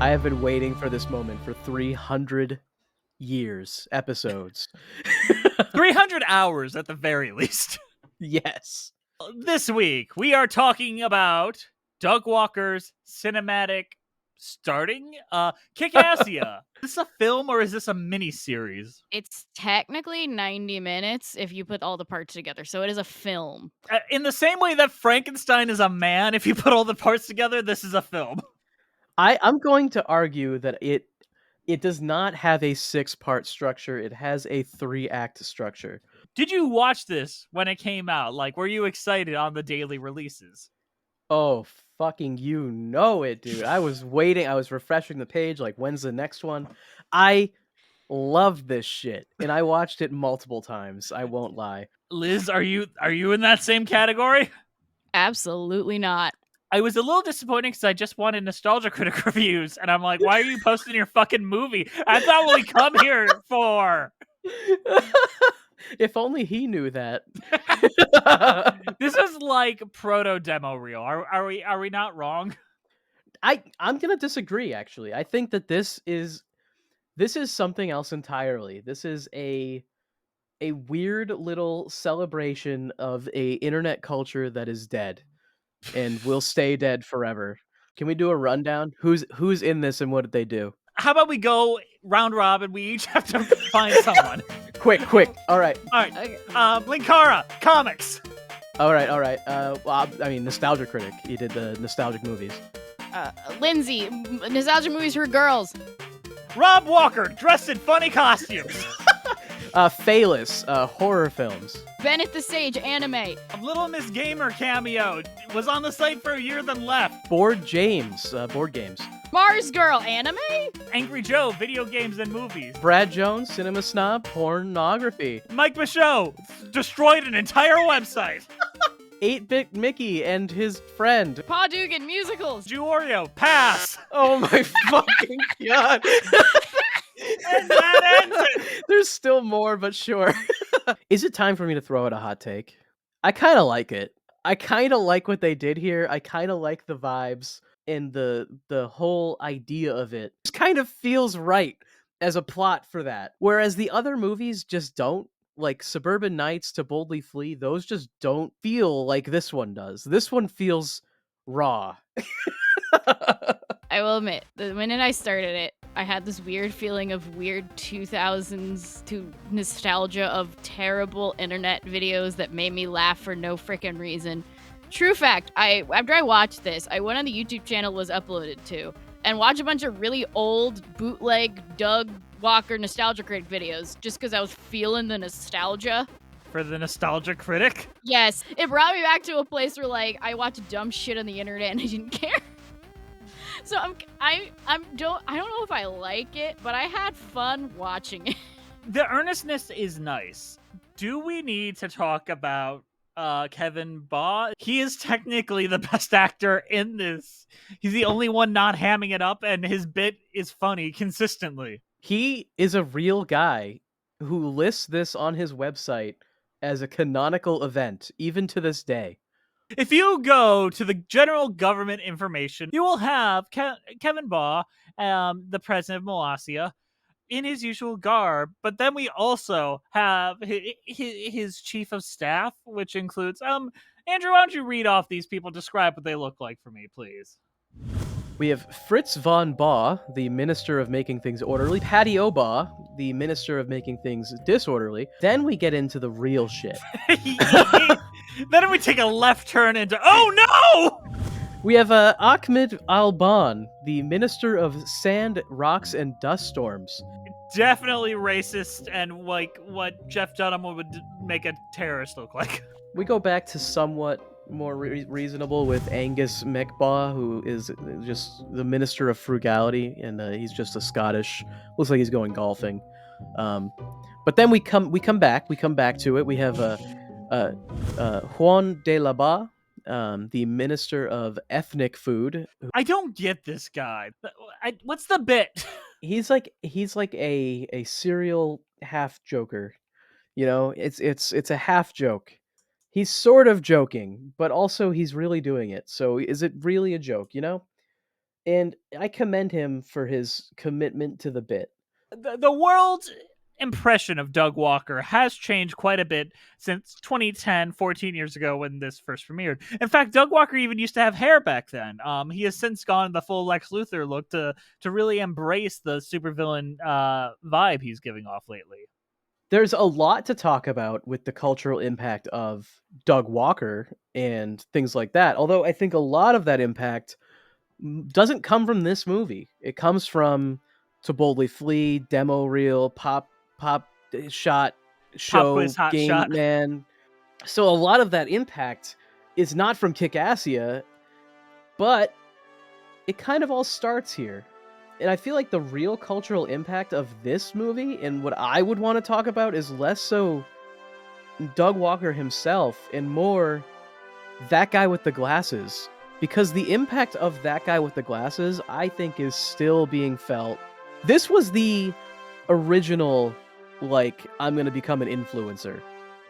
I have been waiting for this moment for 300 years, episodes. 300 hours at the very least. Yes. This week, we are talking about Doug Walker's cinematic starting Kickassia. Is this a film or is this a mini-series? It's technically 90 minutes if you put all the parts together, so it is a film. In the same way that Frankenstein is a man, if you put all the parts together, this is a film. I'm going to argue that it does not have a 6-part structure. It has a 3-act structure. Did you watch this when it came out? Like, were you excited on the daily releases? Oh, fucking you know it, dude. I was waiting. I was refreshing the page, like, when's the next one? I loved this shit, and I watched it multiple times. I won't lie. Liz, are you in that same category? Absolutely not. I was a little disappointed because I just wanted Nostalgia Critic reviews, and I'm like, why are you posting your fucking movie? That's not what we come here for. If only he knew that. This is like proto demo reel. Are we not wrong? I'm gonna disagree. Actually, I think that this is something else entirely. This is a weird little celebration of a internet culture that is dead and will stay dead forever. Can we do a rundown? Who's in this and what did they do? How about we go round robin? We each have to find someone. Quick. All right. Okay. Linkara, comics. All right. Well, I mean, Nostalgia Critic. He did the nostalgic movies. Lindsay, nostalgia movies for girls. Rob Walker, dressed in funny costumes. Phaelus, horror films. Bennett the Sage, anime. Little Miss Gamer cameo. Was on the site for a year, then left. Board James, board games. Mars Girl, anime. Angry Joe, video games and movies. Brad Jones, cinema snob, pornography. Mike Michaud, destroyed an entire website. 8-Bit Mickey and his friend. Pa Dugan, musicals. Oreo, pass. Oh my fucking god. And that ends it. There's still more, but sure. Is it time for me to throw out a hot take? I kind of like it. I kind of like what they did here. I kind of like the vibes and the whole idea of it. It kind of feels right as a plot for that. Whereas the other movies just don't. Like Suburban Nights, To Boldly Flee, those just don't feel like this one does. This one feels raw. I will admit, the minute I started it, I had this weird feeling of weird 2000s to nostalgia of terrible internet videos that made me laugh for no freaking reason. True fact, after I watched this, I went on the YouTube channel it was uploaded to and watched a bunch of really old bootleg Doug Walker Nostalgia Critic videos just because I was feeling the nostalgia. For the Nostalgia Critic? Yes, it brought me back to a place where like I watched dumb shit on the internet and I didn't care. So I don't know if I like it, but I had fun watching it. The earnestness is nice. Do we need to talk about Kevin Baugh? He is technically the best actor in this. He's the only one not hamming it up, and his bit is funny consistently. He is a real guy who lists this on his website as a canonical event, even to this day. If you go to the general government information, you will have Kevin Baugh, the president of Molossia, in his usual garb. But then we also have his chief of staff, which includes Andrew, why don't you read off these people? Describe what they look like for me, please. We have Fritz von Baugh, the Minister of Making Things Orderly, Patty O'Baugh, the Minister of Making Things Disorderly. Then we get into the real shit. Then we take a left turn into, oh no! We have Ahmed Alban, the Minister of Sand, Rocks, and Dust Storms. Definitely racist and like what Jeff Dunham would make a terrorist look like. We go back to somewhat more reasonable with Angus McBaugh, who is just the Minister of Frugality, and he's just a Scottish. Looks like he's going golfing. But then we come back to it. We have Juan de la Ba, the Minister of Ethnic Food. I don't get this guy. What's the bit? He's like a serial half joker. You know, it's a half joke. He's sort of joking, but also he's really doing it. So is it really a joke, you know? and I commend him for his commitment to the bit. The world's impression of Doug Walker has changed quite a bit since 2010, 14 years ago when this first premiered. In fact, Doug Walker even used to have hair back then. He has since gone the full Lex Luthor look to really embrace the supervillain vibe he's giving off lately. There's a lot to talk about with the cultural impact of Doug Walker and things like that. Although I think a lot of that impact doesn't come from this movie. It comes from To Boldly Flee, Demo Reel, Pop Shot, Pop Quiz Show, Hot Game Shot. Man. So a lot of that impact is not from Kickassia, but it kind of all starts here. And I feel like the real cultural impact of this movie and what I would want to talk about is less so Doug Walker himself and more that guy with the glasses. Because the impact of that guy with the glasses, I think, is still being felt. This was the original, like, I'm going to become an influencer.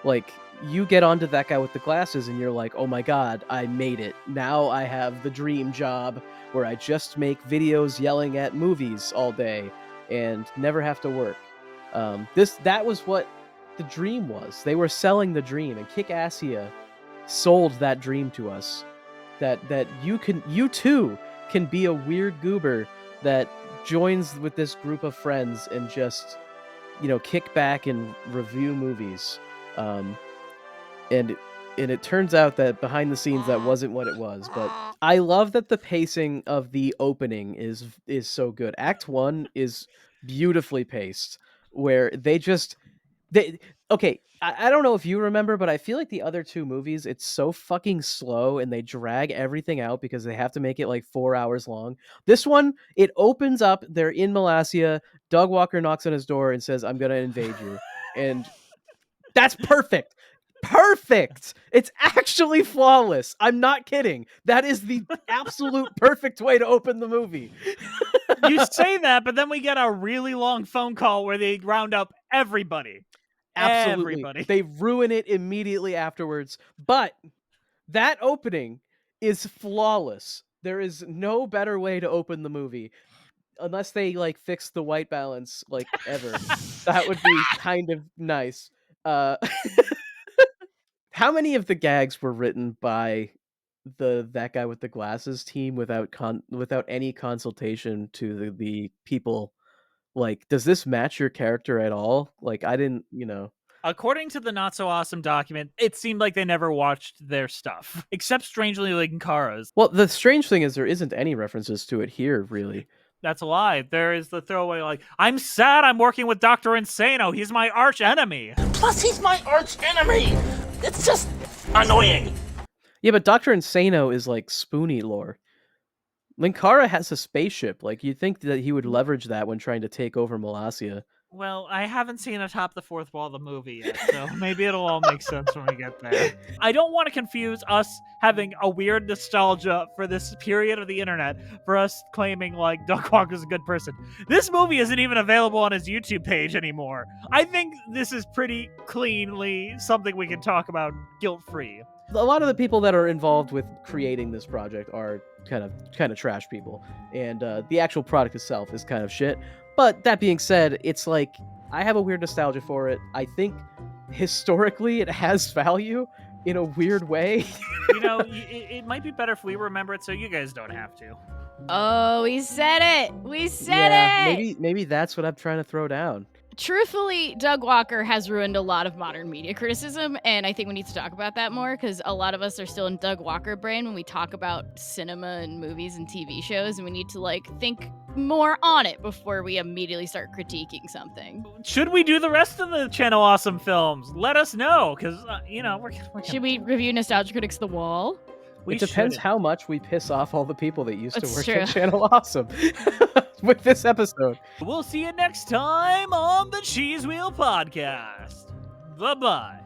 Like, you get onto that guy with the glasses and you're like, oh my god, I made it. Now I have the dream job where I just make videos yelling at movies all day and never have to work. That was what the dream was. They were selling the dream, and Kickassia sold that dream to us. That you too can be a weird goober that joins with this group of friends and just, kick back and review movies. And it turns out that behind the scenes that wasn't what it was. But I love that the pacing of the opening is so good. Act 1 is beautifully paced, where okay, I don't know if you remember, but I feel like the other two movies, it's so fucking slow and they drag everything out because they have to make it like 4 hours long. This one, it opens up, they're in Molossia, Doug Walker knocks on his door and says, I'm gonna invade you. And that's perfect. Perfect. It's actually flawless. I'm not kidding. That is the absolute perfect way to open the movie. You say that, but then we get a really long phone call where they round up everybody. Absolutely. Everybody. They ruin it immediately afterwards. But that opening is flawless. There is no better way to open the movie. Unless they like fix the white balance like ever. That would be kind of nice. How many of the gags were written by that guy with the glasses team without any consultation to the people? Like, does this match your character at all? Like, I didn't, According to the Not So Awesome document, it seemed like they never watched their stuff, except strangely Linkara's. Well, the strange thing is there isn't any references to it here, really. That's a lie. There is the throwaway, like, I'm sad I'm working with Dr. Insano. He's my arch enemy. Plus, he's my arch enemy. It's just annoying. Yeah, but Dr. Insano is like Spoonie lore. Linkara has a spaceship. Like, you'd think that he would leverage that when trying to take over Molossia. Well, I haven't seen Atop the Fourth Wall, the movie yet, so maybe it'll all make sense when we get there. I don't want to confuse us having a weird nostalgia for this period of the internet for us claiming, like, Doug Walker's a good person. This movie isn't even available on his YouTube page anymore. I think this is pretty cleanly something we can talk about guilt-free. A lot of the people that are involved with creating this project are kind of trash people, and the actual product itself is kind of shit. But that being said, it's like, I have a weird nostalgia for it. I think historically it has value in a weird way. It might be better if we remember it so you guys don't have to. Oh, we said it! We said it! Maybe that's what I'm trying to throw down. Truthfully, Doug Walker has ruined a lot of modern media criticism, and I think we need to talk about that more, because a lot of us are still in Doug Walker brain when we talk about cinema and movies and TV shows, and we need to, think more on it before we immediately start critiquing something. Should we do the rest of the Channel Awesome films? Let us know, because, we're Should we review Nostalgia Critic's The Wall? It depends how much we piss off all the people that used to That's work true. at Channel Awesome with this episode. We'll see you next time on the Cheese Wheel Podcast. Bye-bye.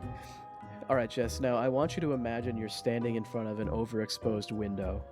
All right, Jess, now I want you to imagine you're standing in front of an overexposed window.